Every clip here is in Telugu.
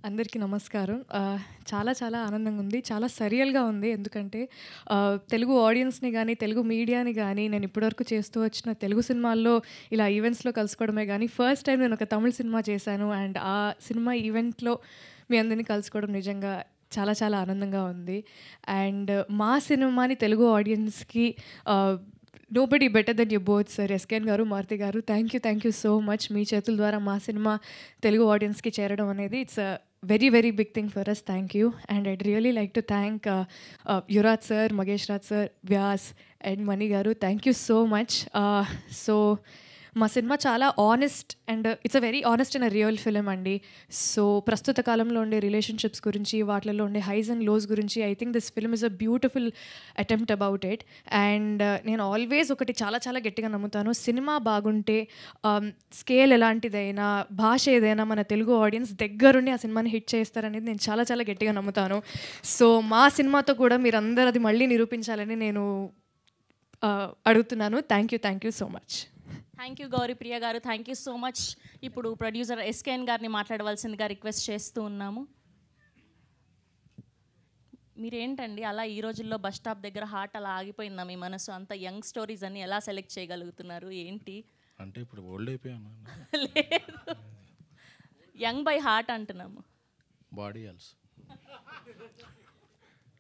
అందరికీ నమస్కారం. చాలా చాలా ఆనందంగా ఉంది. చాలా సరియల్‌గా ఉంది. ఎందుకంటే తెలుగు ఆడియన్స్‌ని గానీ, తెలుగు మీడియాని గానీ, నేను ఇప్పటివరకు చేస్తూ వచ్చిన తెలుగు సినిమాల్లో ఇలా ఈవెంట్స్‌లో కలుసుకోవడమే గానీ, ఫస్ట్ టైం నేను ఒక తమిళ్ సినిమా చేశాను. అండ్ ఆ సినిమా ఈవెంట్‌లో మీ అందరిని కలుసుకోవడం నిజంగా చాలా చాలా ఆనందంగా ఉంది. అండ్ మా సినిమాని తెలుగు ఆడియన్స్‌కి ah, nobody better than you both sir. SKN గారు, మారుతి గారు, థ్యాంక్ యూ సో మచ్. మీ చేతుల ద్వారా మా సినిమా తెలుగు ఆడియన్స్‌కి చేరడం అనేది it's very very big thing for us. Thank you. And I'd really like to thank Yuvraj sir, Magesh Raj sir, Vyas and Mani గారు. Thank you so much. So మా సినిమా చాలా honest and it's a very honest and a real film అండి. సో ప్రస్తుత కాలంలో ఉండే రిలేషన్షిప్స్ గురించి, వాటిల్లో ఉండే హైస్ అండ్ లోస్ గురించి I think this film is a beautiful attempt about it. And నేను ఆల్వేస్ ఒకటి చాలా చాలా గట్టిగా నమ్ముతాను, సినిమా బాగుంటే స్కేల్ ఎలాంటిదైనా, భాష ఏదైనా మన తెలుగు ఆడియన్స్ దగ్గరుండి ఆ సినిమాని హిట్ చేస్తారనేది నేను చాలా చాలా గట్టిగా నమ్ముతాను. సో మా సినిమాతో కూడా మీరందరూ అది మళ్ళీ నిరూపించాలని నేను అడుగుతున్నాను. Thank you so much. Thank you Gouri Priya గారు, థ్యాంక్ యూ సో మచ్. ఇప్పుడు ప్రొడ్యూసర్ ఎస్కేఎన్ గారిని మాట్లాడవలసిందిగా రిక్వెస్ట్ చేస్తూ ఉన్నాము. మీరేంటండి అలా ఈ రోజుల్లో బస్ స్టాప్ దగ్గర హార్ట్ అలా ఆగిపోయిందా మీ మనసు? అంత యంగ్ స్టోరీస్ అన్ని ఎలా సెలెక్ట్ చేయగలుగుతున్నారు ఏంటి? అంటే ఇప్పుడు ఓల్డ్ అయిపోయాను. లేదు, యంగ్ బై హార్ట్ అంటున్నాము. Body also.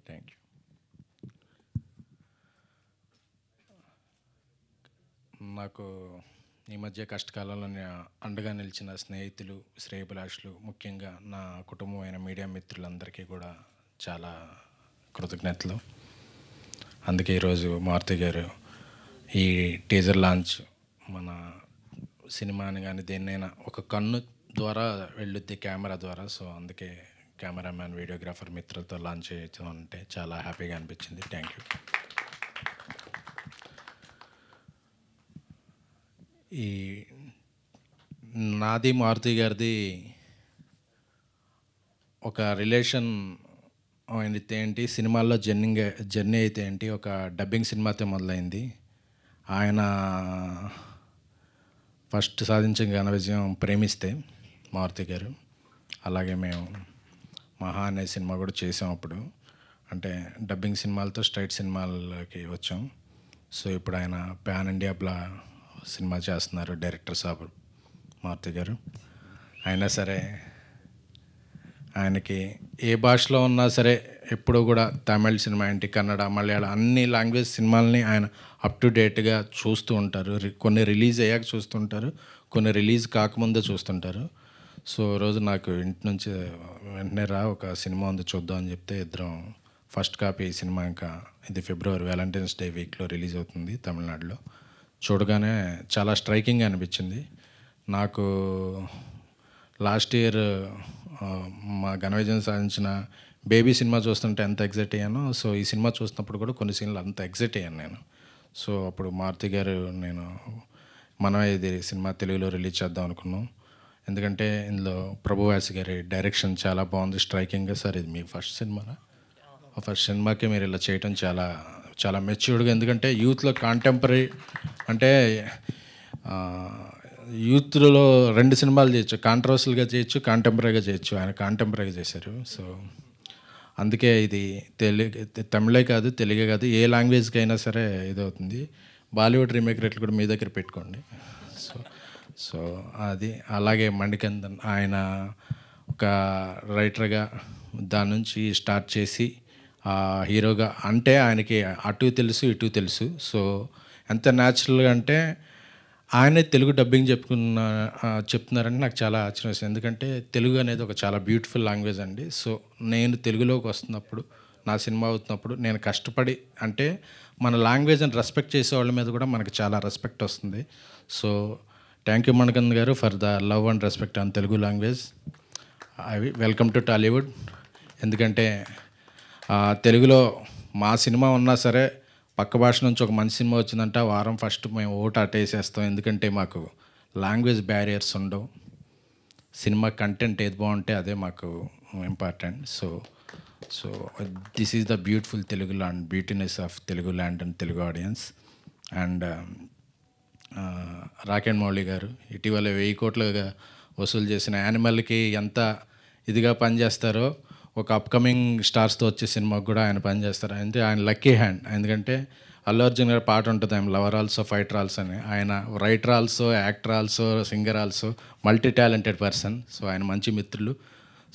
Thank you. నాకు ఈ మధ్య కష్టకాలంలో అండగా నిలిచిన స్నేహితులు, శ్రేయభిలాషులు, ముఖ్యంగా నా కుటుంబమైన మీడియా మిత్రులందరికీ కూడా చాలా కృతజ్ఞతలు. అందుకే ఈరోజు మారుతి గారు ఈ టీజర్ లాంచ్ మన సినిమాని కానీ దేన్నైనా ఒక కన్ను ద్వారా వెళ్ళుద్ది కెమెరా ద్వారా. సో అందుకే కెమెరామ్యాన్, వీడియోగ్రాఫర్ మిత్రులతో లాంచ్ చేయొచ్చు అంటే చాలా హ్యాపీగా అనిపించింది. Thank you. ఈ నాది మారుతి గారిది ఒక రిలేషన్ అయితే ఏంటి, సినిమాల్లో జర్నీ అయితే ఏంటి, ఒక డబ్బింగ్ సినిమాతో మొదలైంది. ఆయన ఫస్ట్ సాధించిన ఘన విజయం ప్రేమిస్తే మారుతి గారు. అలాగే మేము మహా అనే సినిమా కూడా చేసాం అప్పుడు. అంటే డబ్బింగ్ సినిమాలతో స్ట్రైట్ సినిమాలకి వచ్చాం. సో ఇప్పుడు ఆయన పాన్ ఇండియా సినిమా చేస్తున్నారు, డైరెక్టర్ సాబ్ మారుతి గారు. అయినా సరే ఆయనకి ఏ భాషలో ఉన్నా సరే ఎప్పుడూ కూడా తమిళ్ సినిమా ఏంటి, కన్నడ, మలయాళం అన్ని లాంగ్వేజ్ సినిమాలని ఆయన అప్ టు డేట్గా చూస్తూ ఉంటారు. కొన్ని రిలీజ్ అయ్యాక చూస్తుంటారు, కొన్ని రిలీజ్ కాకముందే చూస్తుంటారు. సో రోజు నాకు ఇంటి నుంచి వెంటనే ఒక సినిమా ఉంది చూద్దాం అని చెప్తే ఇద్దరం ఫస్ట్ కాపీ ఈ సినిమా ఇంకా ఇది ఫిబ్రవరి వ్యాలంటైన్స్ డే వీక్లో రిలీజ్ అవుతుంది తమిళనాడులో. చూడగానే చాలా స్ట్రైకింగ్గా అనిపించింది నాకు. లాస్ట్ ఇయర్ మా ఘన విజయం సాధించిన బేబీ సినిమా చూస్తుంటే ఎంత ఎగ్జైట్ అయ్యానో, సో ఈ సినిమా చూసినప్పుడు కూడా కొన్ని సీన్లు అంత ఎగ్జైట్ అయ్యాను నేను. సో అప్పుడు మారుతి గారు నేను మనం ఇది సినిమా తెలుగులో రిలీజ్ చేద్దాం అనుకున్నాం. ఎందుకంటే ఇందులో ప్రభువాసి గారి డైరెక్షన్ చాలా బాగుంది, స్ట్రైకింగ్గా. సార్ ఇది మీ ఫస్ట్ సినిమానా? ఫస్ట్ సినిమాకి మీరు ఇలా చేయటం చాలా చాలా మెచ్యూర్డ్గా. ఎందుకంటే యూత్లో కాంటెంపరీ అంటే యూత్లో రెండు సినిమాలు చేయొచ్చు, కాంట్రవర్సల్గా చేయొచ్చు, కాంటెంపరీగా చేయొచ్చు. ఆయన కాంటెంపరీగా చేశారు. సో అందుకే ఇది తమిళే కాదు, తెలుగే కాదు, ఏ లాంగ్వేజ్కి అయినా సరే ఇదవుతుంది. బాలీవుడ్ రీమేక్ రేట్లు కూడా మీ దగ్గర పెట్టుకోండి. సో సో అది అలాగే మణికందన్ ఆయన ఒక రైటర్గా దాని నుంచి స్టార్ట్ చేసి హీరోగా, అంటే ఆయనకి అటు తెలుసు ఇటు తెలుసు. సో ఎంత న్యాచురల్గా అంటే ఆయనే తెలుగు డబ్బింగ్ చెప్తున్నారంటే నాకు చాలా ఆశ్చర్యం వేసింది. ఎందుకంటే తెలుగు అనేది ఒక చాలా బ్యూటిఫుల్ లాంగ్వేజ్ అండి. సో నేను తెలుగులోకి వస్తున్నప్పుడు, నా సినిమా అవుతున్నప్పుడు నేను కష్టపడి, అంటే మన లాంగ్వేజ్ని రెస్పెక్ట్ చేసే వాళ్ళ మీద కూడా మనకు చాలా రెస్పెక్ట్ వస్తుంది. సో థ్యాంక్ యూ మణికందన్ గారు for the love and respect on Telugu language. Welcome to Tollywood. ఎందుకంటే తెలుగులో మా సినిమా ఉన్నా సరే పక్క భాష నుంచి ఒక మంచి సినిమా వచ్చిందంటే వారం ఫస్ట్ మేము ఓటు అటేసేస్తాం. ఎందుకంటే మాకు లాంగ్వేజ్ బ్యారియర్స్ ఉండవు. సినిమా కంటెంట్ ఏది బాగుంటే అదే మాకు important. So so this is the beautiful Telugu land, beautiness of Telugu land and Telugu audience. And rock and Mouli గారు ఇటీవల 1000 కోట్లుగా వసూలు చేసిన యానిమల్కి ఎంత ఇదిగా పనిచేస్తారో, ఒక అప్కమింగ్ స్టార్స్తో వచ్చే సినిమాకి కూడా ఆయన పనిచేస్తారు. అంటే ఆయన లక్కీ హ్యాండ్. ఎందుకంటే అల్లు అర్జున్ గారి పాట ఉంటుంది, ఆయన లవర్ ఆల్సో ఫైటర్ ఆల్సో అని. ఆయన writer also, actor also, singer also, multi talented person. So ఆయన మంచి మిత్రులు.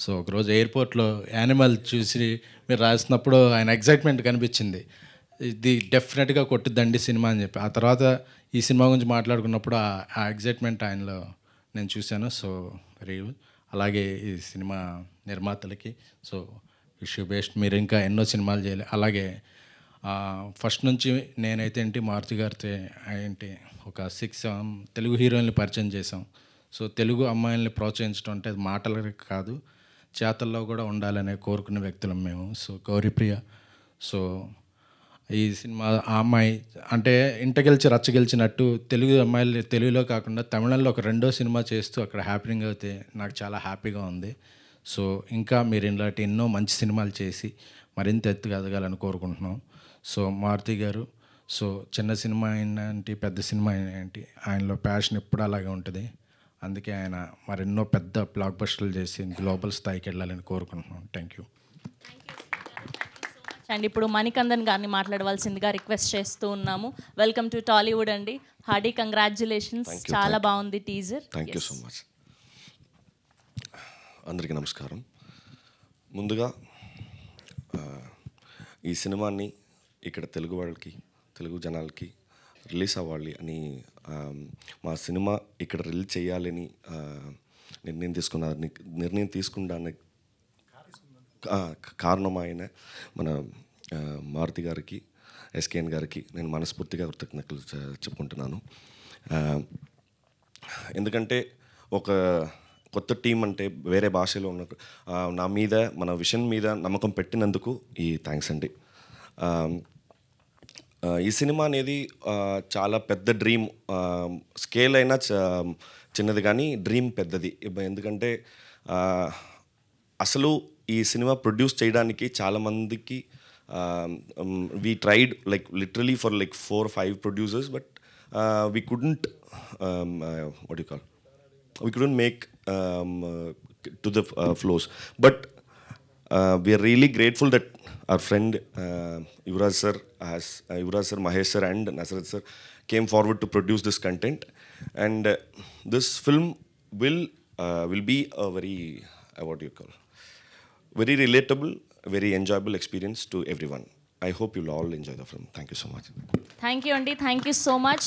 సో ఒకరోజు ఎయిర్పోర్ట్లో యానిమల్ చూసి మీరు రాసినప్పుడు ఆయన ఎగ్జైట్మెంట్ కనిపించింది, ఇది డెఫినెట్గా కొట్టుద్దండి సినిమా అని చెప్పి. ఆ తర్వాత ఈ సినిమా గురించి మాట్లాడుకున్నప్పుడు ఆ ఎగ్జైట్మెంట్ ఆయనలో నేను చూశాను. So very good. అలాగే ఈ సినిమా నిర్మాతలకి సో విష్ యూ బెస్ట్. మీరు ఇంకా ఎన్నో సినిమాలు చేయాలి. అలాగే ఫస్ట్ నుంచి నేనైతే ఏంటి మారుతి గారితో ఏంటి ఒక 6-7 తెలుగు హీరోయిన్లు పరిచయం చేసాం. సో తెలుగు అమ్మాయిల్ని ప్రోత్సహించడం అంటే అది మాటలకి కాదు, చేతల్లో కూడా ఉండాలనే కోరుకునే వ్యక్తులం మేము. సో గౌరీప్రియ, సో ఈ సినిమా ఆ అమ్మాయి అంటే ఇంట గెలిచి రచ్చ గెలిచినట్టు తెలుగు అమ్మాయిలు తెలుగులో కాకుండా తమిళంలో ఒక రెండో సినిమా చేస్తూ అక్కడ హ్యాపీనింగ్ అయితే నాకు చాలా హ్యాపీగా ఉంది. సో ఇంకా మీరు ఇలాంటి ఎన్నో మంచి సినిమాలు చేసి మరింత ఎత్తుగా ఎదగాలని కోరుకుంటున్నాం. సో మారుతి గారు, సో చిన్న సినిమా ఏంటి పెద్ద సినిమా ఏంటి, ఆయనలో ప్యాషన్ ఎప్పుడు అలాగే ఉంటుంది. అందుకే ఆయన మరెన్నో పెద్ద బ్లాక్ బస్టర్లు చేసి గ్లోబల్ స్థాయికి వెళ్ళాలని కోరుకుంటున్నాం. Thank you. అండ్ ఇప్పుడు మణికందన్ గారిని మాట్లాడవలసిందిగా రిక్వెస్ట్ చేస్తూ ఉన్నాము. వెల్కమ్ టు టాలీవుడ్ అండి. Hearty congratulations. చాలా బాగుంది teaser. Thank you so much. అందరికీ నమస్కారం. ముందుగా ఈ సినిమాని ఇక్కడ తెలుగు వాళ్ళకి, తెలుగు జనాలకి రిలీజ్ అవ్వాలి అని, మా సినిమా ఇక్కడ రిలీజ్ చేయాలని నిర్ణయం తీసుకున్నానికి కారణం ఆయన మన మారుతి గారికి, ఎస్కేఎన్ గారికి నేను మనస్ఫూర్తిగా కృతజ్ఞతలు చెప్పుకుంటున్నాను. ఎందుకంటే ఒక కొత్త టీం అంటే వేరే భాషలో ఉన్న నా మీద, మన విషన్ మీద నమ్మకం పెట్టినందుకు ఈ థ్యాంక్స్ అండి. ఈ సినిమా అనేది చాలా పెద్ద డ్రీమ్. స్కేల్ అయినా చిన్నది కానీ డ్రీమ్ పెద్దది. ఎందుకంటే అసలు ఈ సినిమా ప్రొడ్యూస్ చేయడానికి చాలామందికి we tried like literally for like 4 or 5 producers, but we couldn't what do you call, we couldn't make to the flows. But we are really grateful that our friend Yuvraj sir, Mahesh sir and Nasrat sir came forward to produce this content, and this film will be a very what do you call, very relatable, very enjoyable experience to everyone. I hope you'll all enjoy the film. Thank you so much. Thank you అండి. Thank you so much.